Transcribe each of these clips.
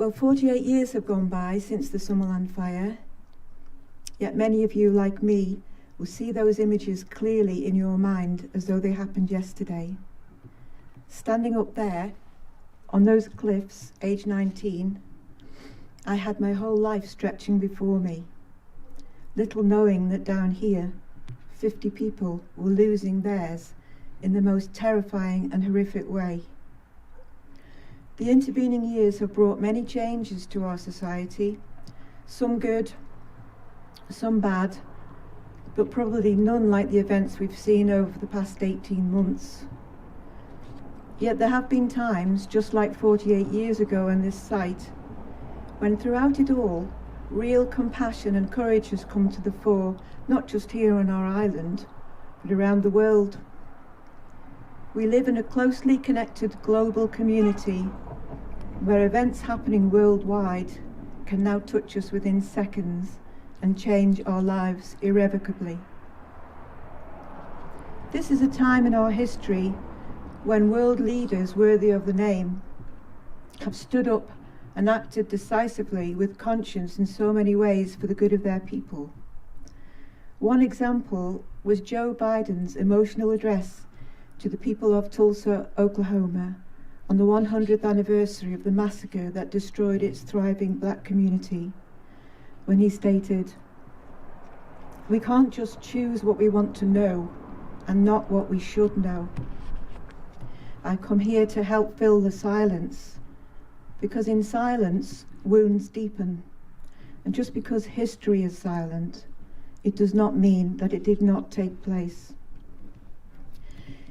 Well, 48 years have gone by since the Summerland fire, yet many of you, like me, will see those images clearly in your mind as though they happened yesterday. Standing up there, on those cliffs, age 19, I had my whole life stretching before me, little knowing that down here, 50 people were losing theirs in the most terrifying and horrific way. The intervening years have brought many changes to our society, some good, some bad, but probably none like the events we've seen over the past 18 months. Yet there have been times, just like 48 years ago on this site, when throughout it all, real compassion and courage has come to the fore, not just here on our island, but around the world. We live in a closely connected global community where events happening worldwide can now touch us within seconds and change our lives irrevocably. This is a time in our history when world leaders worthy of the name have stood up and acted decisively with conscience in so many ways for the good of their people. One example was Joe Biden's emotional address to the people of Tulsa, Oklahoma, on the 100th anniversary of the massacre that destroyed its thriving black community, when he stated, "We can't just choose what we want to know and not what we should know. I come here to help fill the silence, because in silence, wounds deepen. And just because history is silent, it does not mean that it did not take place."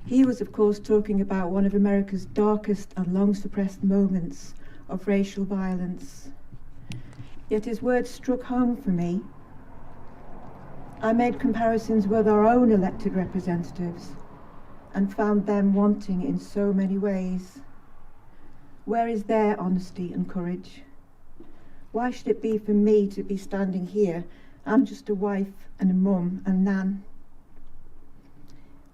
He was, of course, talking about one of America's darkest and long-suppressed moments of racial violence. Yet his words struck home for me. I made comparisons with our own elected representatives and found them wanting in so many ways. Where is their honesty and courage? Why should it be for me to be standing here? I'm just a wife and a mum and nan.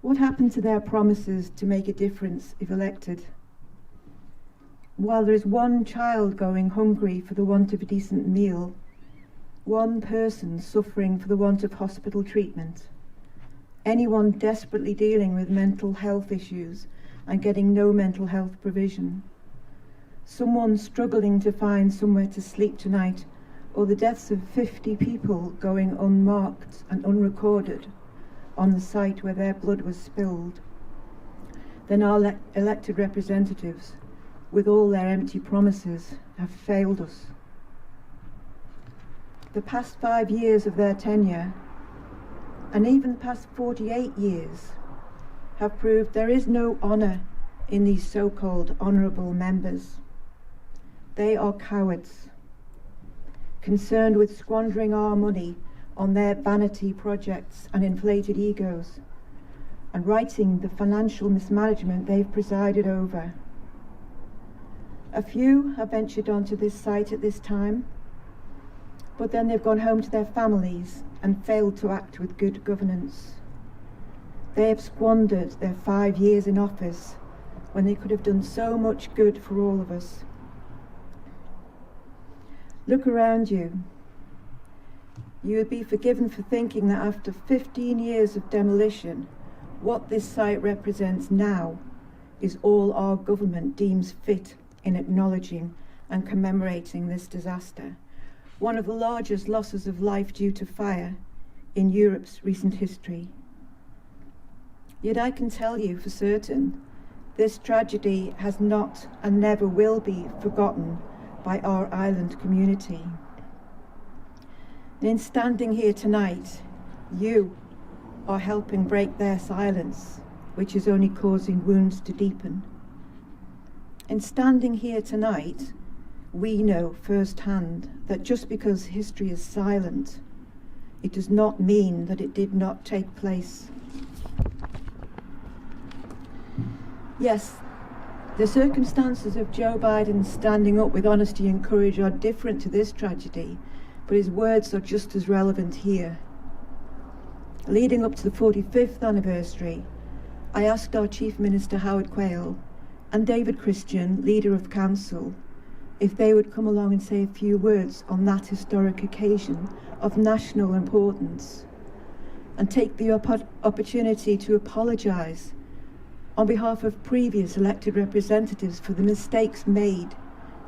What happened to their promises to make a difference if elected? While there is one child going hungry for the want of a decent meal, one person suffering for the want of hospital treatment, anyone desperately dealing with mental health issues and getting no mental health provision, someone struggling to find somewhere to sleep tonight, or the deaths of 50 people going unmarked and unrecorded on the site where their blood was spilled, then our elected representatives, with all their empty promises, have failed us. The past 5 years of their tenure, and even the past 48 years, have proved there is no honour in these so-called honourable members. They are cowards, concerned with squandering our money on their vanity projects and inflated egos, and righting the financial mismanagement they've presided over. A few have ventured onto this site at this time, but then they've gone home to their families and failed to act with good governance. They have squandered their 5 years in office when they could have done so much good for all of us. Look around you. You would be forgiven for thinking that after 15 years of demolition, what this site represents now is all our government deems fit in acknowledging and commemorating this disaster, one of the largest losses of life due to fire in Europe's recent history. Yet I can tell you for certain, this tragedy has not and never will be forgotten by our island community. In standing here tonight, you are helping break their silence, which is only causing wounds to deepen. In standing here tonight, we know firsthand that just because history is silent, it does not mean that it did not take place. Yes, the circumstances of Joe Biden standing up with honesty and courage are different to this tragedy, but his words are just as relevant here. Leading up to the 45th anniversary, I asked our Chief Minister Howard Quayle and David Christian, leader of Council, if they would come along and say a few words on that historic occasion of national importance, and take the opportunity to apologise on behalf of previous elected representatives for the mistakes made,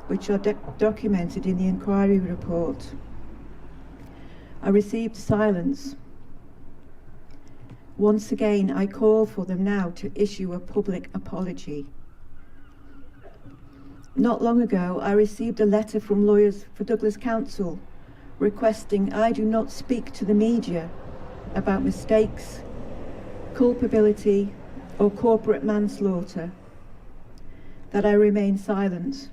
which are documented in the inquiry report. I received silence. Once again, I call for them now to issue a public apology. Not long ago, I received a letter from lawyers for Douglas Council requesting I do not speak to the media about mistakes, culpability, or corporate manslaughter, that I remain silent.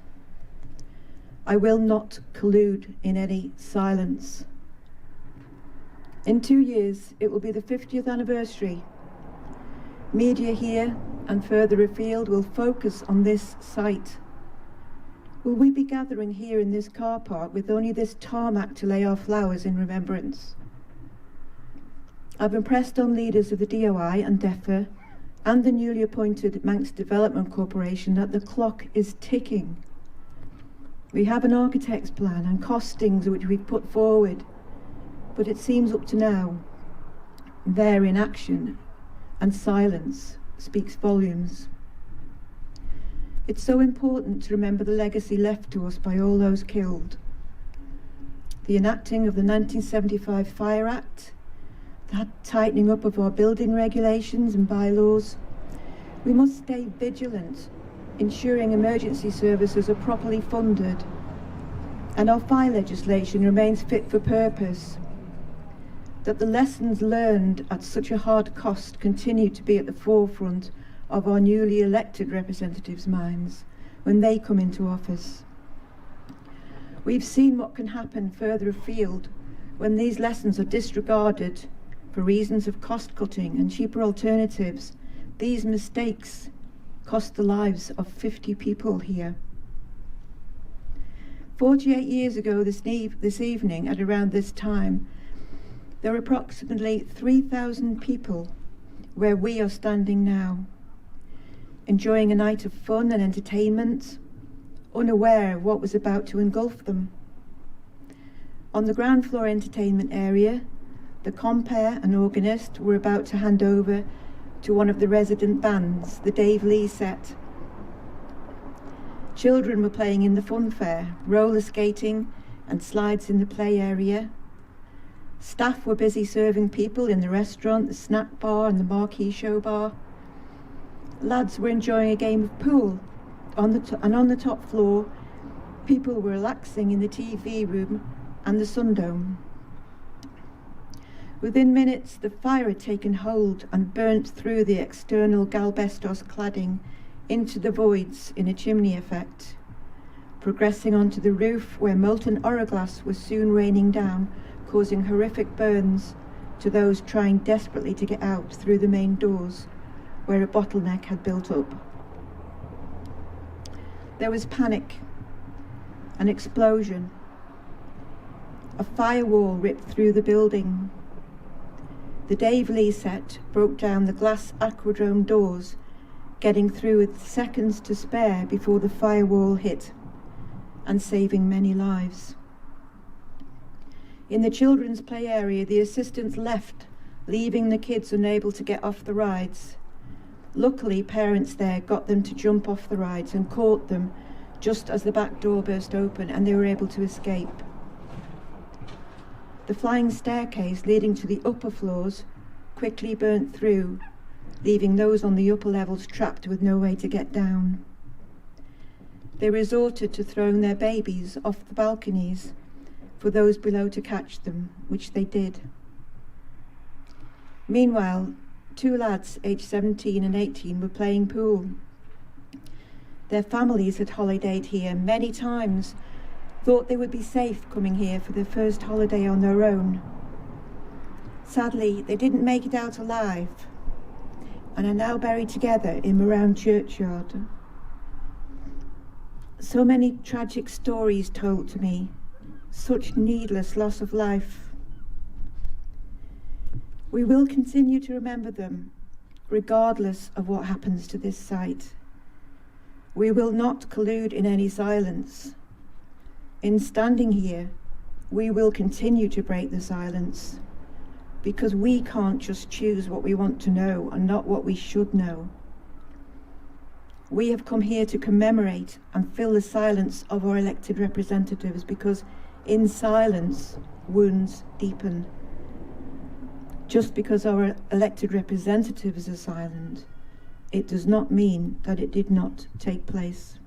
I will not collude in any silence. In 2 years, it will be the 50th anniversary. Media here and further afield will focus on this site. Will we be gathering here in this car park with only this tarmac to lay our flowers in remembrance? I've impressed on leaders of the DOI and DEFRA and the newly appointed Manx Development Corporation that the clock is ticking. We have an architect's plan and costings which we've put forward, but it seems up to now, their inaction and silence speaks volumes. It's so important to remember the legacy left to us by all those killed. The enacting of the 1975 Fire Act, that tightening up of our building regulations and bylaws. We must stay vigilant, ensuring emergency services are properly funded, and our fire legislation remains fit for purpose. That the lessons learned at such a hard cost continue to be at the forefront of our newly elected representatives' minds when they come into office. We've seen what can happen further afield when these lessons are disregarded for reasons of cost cutting and cheaper alternatives. These mistakes cost the lives of 50 people here. 48 years ago this evening, at around this time, there were approximately 3,000 people where we are standing now, enjoying a night of fun and entertainment, unaware of what was about to engulf them. On the ground floor entertainment area, the compere and organist were about to hand over to one of the resident bands, the Dave Lee set. Children were playing in the fun fair, roller skating and slides in the play area. Staff were busy serving people in the restaurant, the snack bar and the marquee show bar. Lads were enjoying a game of pool, on the top floor, people were relaxing in the TV room and the sundome. Within minutes, the fire had taken hold and burnt through the external galbestos cladding into the voids in a chimney effect, progressing onto the roof where molten oroglass was soon raining down, causing horrific burns to those trying desperately to get out through the main doors, where a bottleneck had built up. There was panic, an explosion. A firewall ripped through the building. The Dave Lee set broke down the glass aquadrome doors, getting through with seconds to spare before the firewall hit, and saving many lives. In the children's play area, the assistants left, leaving the kids unable to get off the rides. Luckily, parents there got them to jump off the rides and caught them just as the back door burst open and they were able to escape. The flying staircase leading to the upper floors quickly burnt through, leaving those on the upper levels trapped with no way to get down. They resorted to throwing their babies off the balconies for those below to catch them, which they did. Meanwhile, 2 lads aged 17 and 18 were playing pool. Their families had holidayed here many times, thought they would be safe coming here for their first holiday on their own. Sadly, they didn't make it out alive and are now buried together in Moran churchyard. So many tragic stories told to me, such needless loss of life. We will continue to remember them, regardless of what happens to this site. We will not collude in any silence. In standing here, we will continue to break the silence, because we can't just choose what we want to know and not what we should know. We have come here to commemorate and fill the silence of our elected representatives, because in silence, wounds deepen. Just because our elected representatives are silent, it does not mean that it did not take place.